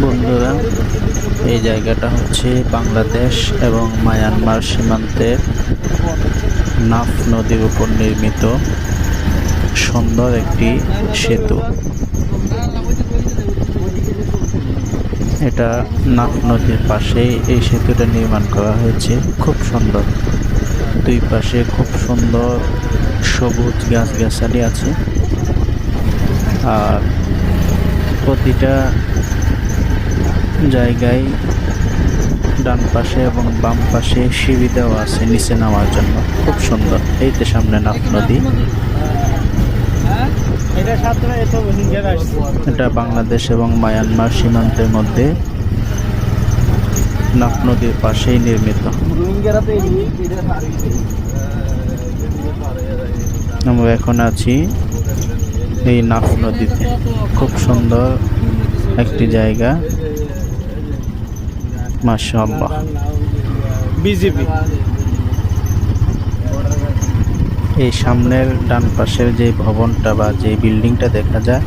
বন্ধুরা, এই জায়গাটা হচ্ছে বাংলাদেশ এবং মায়ানমার সীমান্তের নাফ নদীর উপর নির্মিত সুন্দর একটি সেতু। এটা নাফ নদীর পাশেই এই সেতুটা নির্মাণ করা হয়েছে। খুব সুন্দর, দুই পাশে খুব সুন্দর সবুজ গাছগাছালি আছে। আর প্রতিটা জায়গায় ডান পাশে এবং বাম পাশে সিঁড়ি দেওয়া আছে নিচে নামার জন্য। খুব সুন্দর। এই তো সামনে নাফ নদী। এটা বাংলাদেশ এবং মায়ানমার সীমান্তের মধ্যে নাফ নদীর পাশেই নির্মিত। আমরা এখন আছি এই নাফ নদীতে। খুব সুন্দর একটি জায়গা, মাশাআল্লাহ। বিজিবি এই সামনের ডান পাশের যে ভবনটা বা যে বিল্ডিংটা দেখা যায়,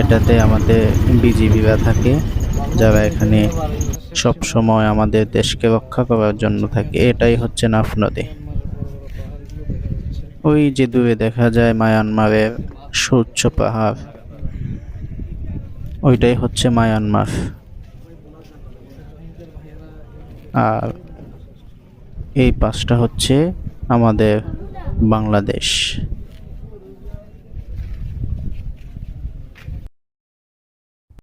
এটাতে আমাদের বিজিবিরা থাকে, যারা এখানে সব সময় আমাদের দেশকে রক্ষা করার জন্য থাকে। এটাই হচ্ছে নাফ নদী। ওই যে দূরে দেখা যায় মায়ানমারের সুউচ্চ পাহাড়, ওইটাই হচ্ছে মায়ানমার। আর এই পাশটা হচ্ছে আমাদের বাংলাদেশ।